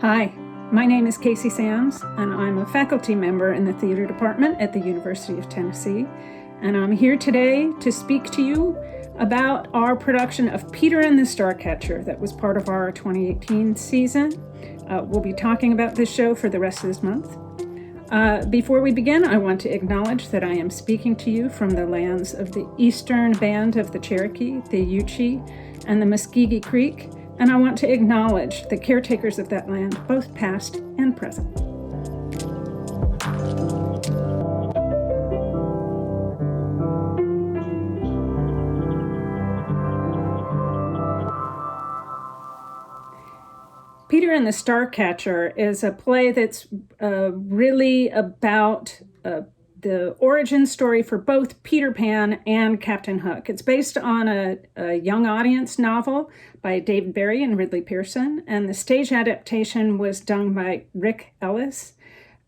Hi, my name is Casey Sams, and I'm a faculty member in the theater department at the University of Tennessee. And I'm here today to speak to you about our production of Peter and the Starcatcher that was part of our 2018 season. We'll be talking about this show for the rest of this month. Before we begin, I want to acknowledge that I am speaking to you from the lands of the eastern band of the Cherokee, the Yuchi, and the Muskogee Creek, and I want to acknowledge the caretakers of that land, both past and present. Peter and the Starcatcher is a play that's really about the origin story for both Peter Pan and Captain Hook. It's based on a young audience novel by David Barry and Ridley Pearson, and the stage adaptation was done by Rick Ellis.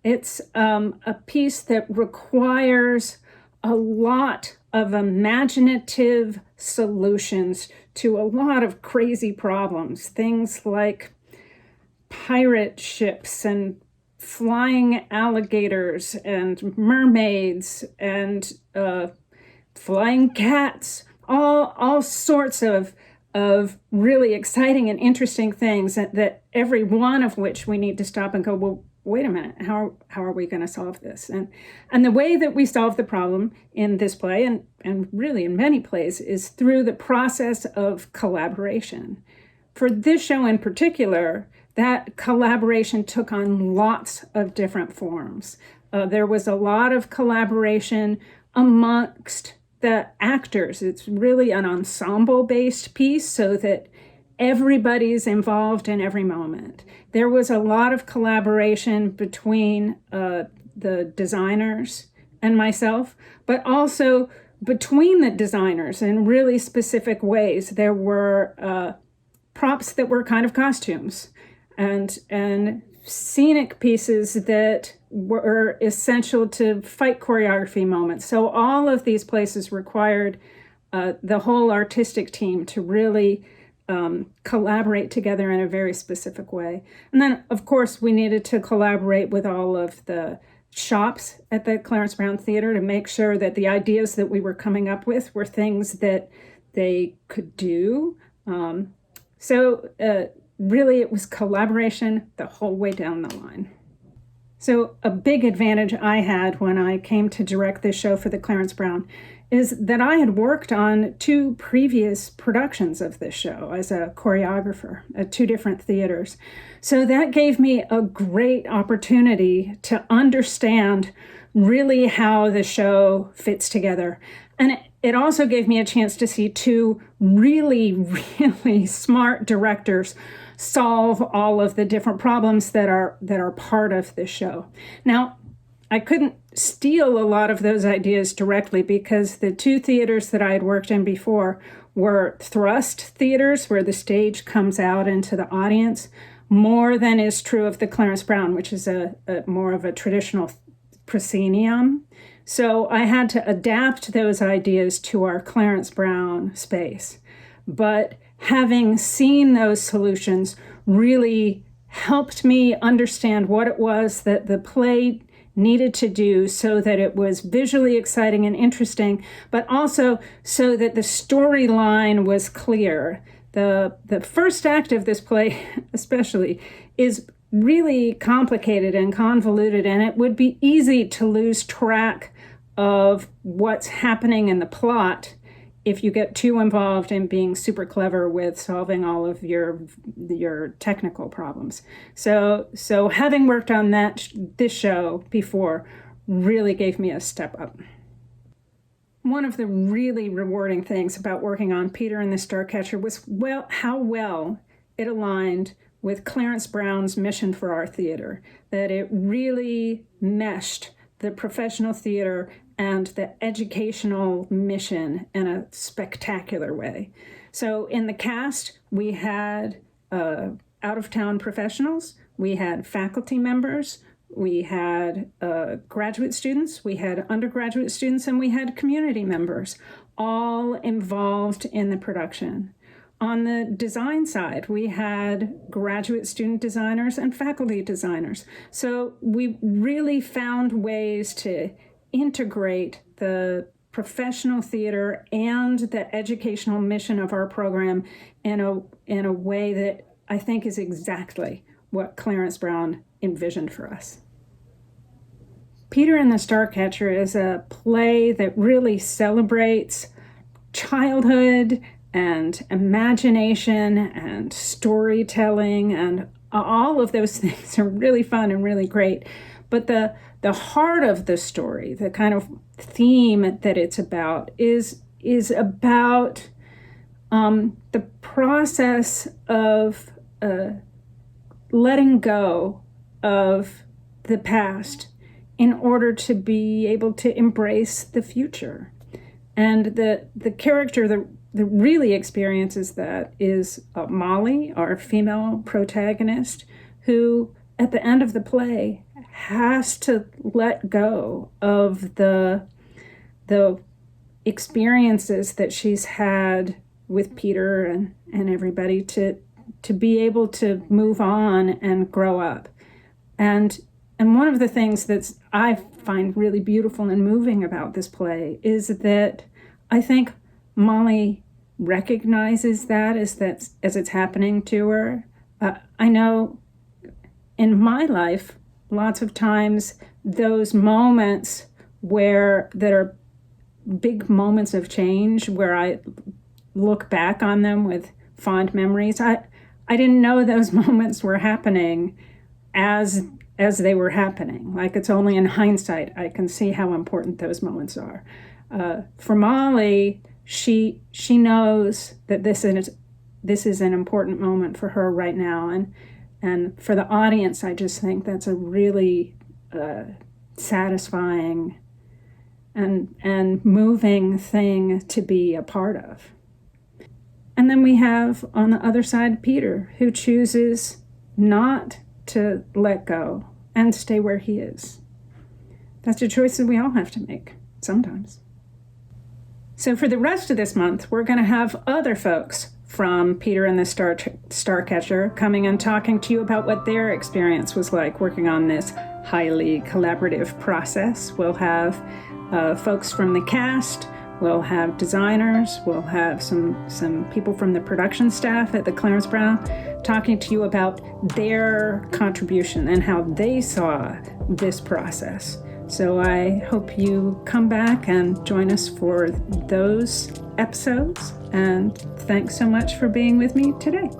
It's a piece that requires a lot of imaginative solutions to a lot of crazy problems, things like pirate ships and flying alligators and mermaids and flying cats, all sorts of really exciting and interesting things that every one of which we need to stop and go, well, wait a minute, how are we going to solve this? And the way that we solve the problem in this play, and really in many plays, is through the process of collaboration. For this show in particular, that collaboration took on lots of different forms. There was a lot of collaboration amongst the actors. It's really an ensemble-based piece so that everybody's involved in every moment. There was a lot of collaboration between the designers and myself, but also between the designers in really specific ways. There were props that were kind of costumes, and scenic pieces that were essential to fight choreography moments. So all of these places required the whole artistic team to really collaborate together in a very specific way. And then, of course, we needed to collaborate with all of the shops at the Clarence Brown Theater to make sure that the ideas that we were coming up with were things that they could do. Really, it was collaboration the whole way down the line. So a big advantage I had when I came to direct this show for the Clarence Brown is that I had worked on 2 previous productions of this show as a choreographer at 2 different theaters. So that gave me a great opportunity to understand really how the show fits together. And it also gave me a chance to see 2 really, really smart directors solve all of the different problems that are part of this show. Now, I couldn't steal a lot of those ideas directly because the 2 theaters that I had worked in before were thrust theaters where the stage comes out into the audience, more than is true of the Clarence Brown, which is a more of a traditional proscenium. So I had to adapt those ideas to our Clarence Brown space. But having seen those solutions really helped me understand what it was that the play needed to do so that it was visually exciting and interesting, but also so that the storyline was clear. The first act of this play, especially, is really complicated and convoluted, and it would be easy to lose track of what's happening in the plot if you get too involved in being super clever with solving all of your technical problems. So having worked on this show before really gave me a step up. One of the really rewarding things about working on Peter and the Starcatcher was how well it aligned with Clarence Brown's mission for our theater, that it really meshed the professional theater and the educational mission in a spectacular way. So in the cast, we had out-of-town professionals, we had faculty members, we had graduate students, we had undergraduate students, and we had community members, all involved in the production. on the design side, we had graduate student designers and faculty designers. So we really found ways to integrate the professional theater and the educational mission of our program in a way that I think is exactly what Clarence Brown envisioned for us. Peter and the Starcatcher is a play that really celebrates childhood and imagination and storytelling, and all of those things are really fun and really great. But the heart of the story, the kind of theme that it's about, is about the process of letting go of the past in order to be able to embrace the future. And the character that really experiences that is Molly, our female protagonist, who at the end of the play has to let go of the experiences that she's had with Peter and everybody to be able to move on and grow up. And one of the things that I find really beautiful and moving about this play is that I think Molly recognizes that as it's happening to her. I know in my life, lots of times those moments that are big moments of change, where I look back on them with fond memories. I didn't know those moments were happening as they were happening. Like, it's only in hindsight I can see how important those moments are. For Molly, she knows that this is an important moment for her right now, and for the audience, I just think that's a really satisfying and moving thing to be a part of. And then we have on the other side Peter, who chooses not to let go and stay where he is. That's a choice that we all have to make sometimes. So for the rest of this month, we're going to have other folks from Peter and the Starcatcher coming and talking to you about what their experience was like working on this highly collaborative process. We'll have folks from the cast, we'll have designers, we'll have some people from the production staff at the Clarence Brown talking to you about their contribution and how they saw this process. So I hope you come back and join us for those episodes. And thanks so much for being with me today.